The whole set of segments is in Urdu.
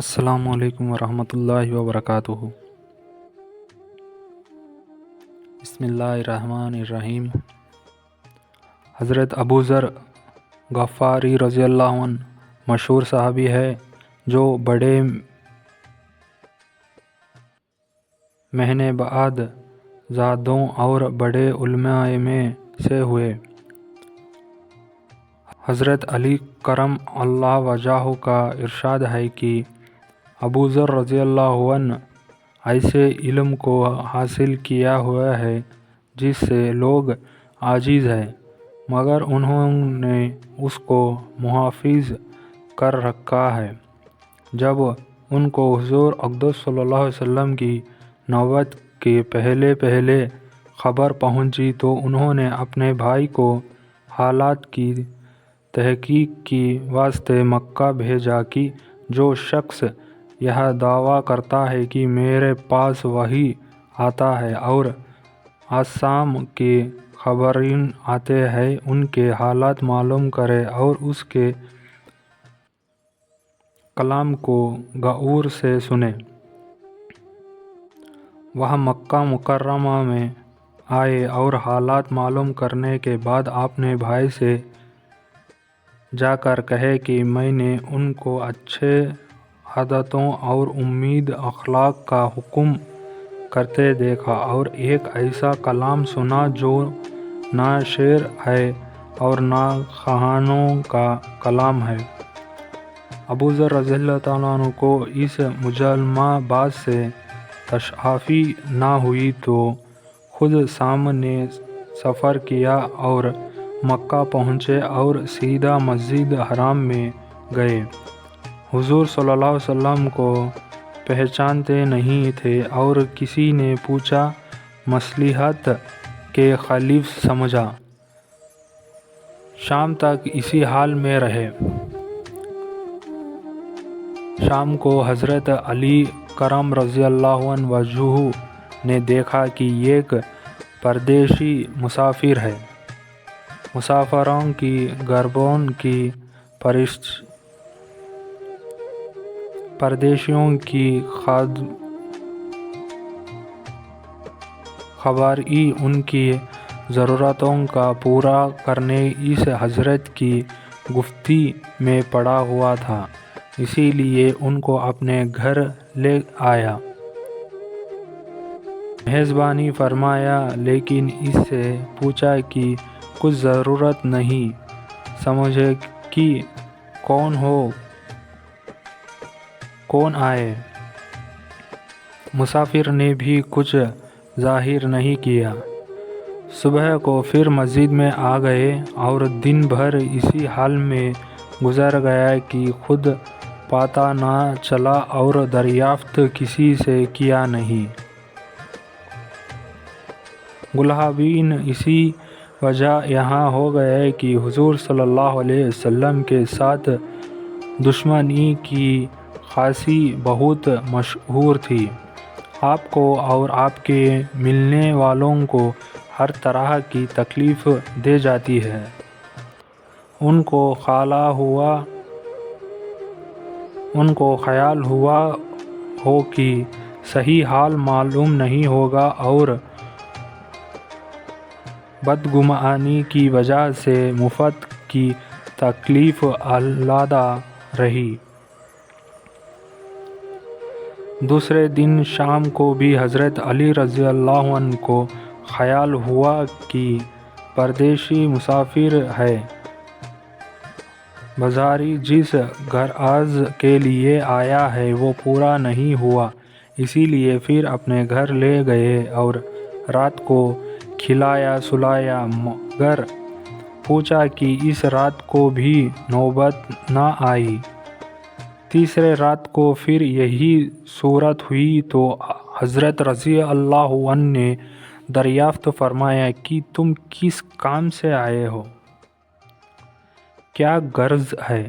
السلام علیکم ورحمۃ اللہ وبرکاتہ۔ بسم اللہ الرحمن الرحیم۔ حضرت ابو ذر غفاری رضی اللہ عنہ مشہور صحابی ہے جو بڑے مہینے بعد زادوں اور بڑے علماء میں سے ہوئے۔ حضرت علی کرم اللہ وجہہ کا ارشاد ہے کہ ابو ذر رضی اللہ عنہ ایسے علم کو حاصل کیا ہوا ہے جس سے لوگ عاجز ہیں، مگر انہوں نے اس کو محفوظ کر رکھا ہے۔ جب ان کو حضور اقدس صلی اللہ علیہ وسلم کی نبوت کے پہلے خبر پہنچی تو انہوں نے اپنے بھائی کو حالات کی تحقیق کے واسطے مکہ بھیجا کہ جو شخص یہ دعویٰ کرتا ہے کہ میرے پاس وحی آتا ہے اور آسام کے خبرین آتے ہیں، ان کے حالات معلوم کرے اور اس کے کلام کو غور سے سنے۔ وہ مکہ مکرمہ میں آئے اور حالات معلوم کرنے کے بعد اپنے بھائی سے جا کر کہے کہ میں نے ان کو اچھے عادتوں اور امید اخلاق کا حکم کرتے دیکھا اور ایک ایسا کلام سنا جو نہ شعر ہے اور نہ کہانیوں کا کلام ہے۔ ابو ذر رضی اللہ تعالیٰ عنہ کو اس مجمع بات سے تشافی نہ ہوئی تو خود شام نے سفر کیا اور مکہ پہنچے اور سیدھا مسجد حرام میں گئے۔ حضور صلی اللہ علیہ وسلم کو پہچانتے نہیں تھے اور کسی نے پوچھا، مصلحت کے خلاف سمجھا۔ شام تک اسی حال میں رہے۔ شام کو حضرت علی کرم رضی اللہ عنہ وجہ نے دیکھا کہ ایک پردیسی مسافر ہے۔ مسافروں کی غربوں کی پردیسیوں کی خبری ان کی ضرورتوں کا پورا کرنے اس حضرت کی گفتگو میں پڑا ہوا تھا، اسی لیے ان کو اپنے گھر لے آیا۔ میزبانی فرمایا، لیکن اس سے پوچھا کہ کچھ ضرورت نہیں سمجھے کہ کون آئے؟ مسافر نے بھی کچھ ظاہر نہیں کیا۔ صبح کو پھر مسجد میں آ گئے اور دن بھر اسی حال میں گزر گیا کہ خود پتہ نہ چلا اور دریافت کسی سے کیا نہیں۔ غالباً اسی وجہ یہاں ہو گئی کہ حضور صلی اللہ علیہ وسلم کے ساتھ دشمنی کی خاصی بہت مشہور تھی۔ آپ کو اور آپ کے ملنے والوں کو ہر طرح کی تکلیف دی جاتی ہے۔ ان کو خیال ہوا ہو کہ صحیح حال معلوم نہیں ہوگا اور بدگمانی کی وجہ سے مفت کی تکلیف علیحدہ رہی۔ دوسرے دن شام کو بھی حضرت علی رضی اللہ عنہ کو خیال ہوا کہ پردیسی مسافر ہے، بظاہر جس غرض کے لیے آیا ہے وہ پورا نہیں ہوا، اسی لیے پھر اپنے گھر لے گئے اور رات کو کھلایا سلایا، مگر پوچھا کہ اس رات کو بھی نوبت نہ آئی۔ تیسرے رات کو پھر یہی صورت ہوئی تو حضرت رضی اللہ عنہ نے دریافت فرمایا کہ تم کس کام سے آئے ہو؟ کیا غرض ہے؟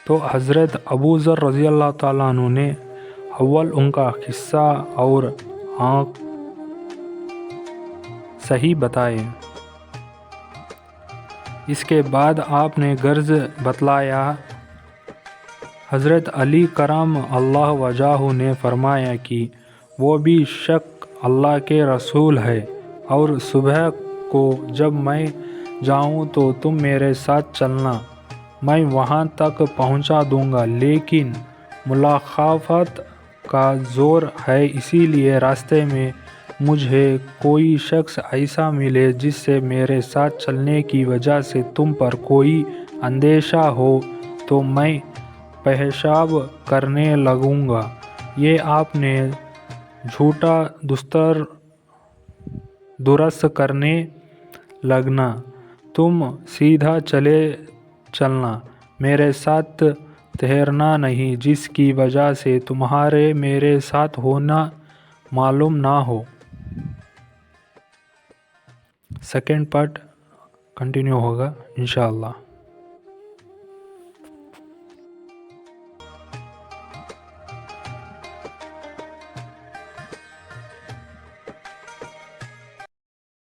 تو حضرت ابو ذر رضی اللہ تعالیٰ عنہ نے اول ان کا قصہ اور صحیح بتائے۔ اس کے بعد آپ نے غرض بتلایا۔ حضرت علی کرم اللہ وجہہ نے فرمایا کہ وہ بھی شک اللہ کے رسول ہے، اور صبح کو جب میں جاؤں تو تم میرے ساتھ چلنا، میں وہاں تک پہنچا دوں گا، لیکن مخالفت کا زور ہے، اسی لیے راستے میں مجھے کوئی شخص ایسا ملے جس سے میرے ساتھ چلنے کی وجہ سے تم پر کوئی اندیشہ ہو تو میں پیشاب کرنے لگوں گا، یہ آپ نے جھوٹا دستور درست کرنے لگنا، تم سیدھا چلے چلنا، میرے ساتھ ٹھہرنا نہیں، جس کی وجہ سے تمہارے میرے ساتھ ہونا معلوم نہ ہو۔ سیکنڈ پارٹ کنٹینیو ہوگا انشاءاللہ۔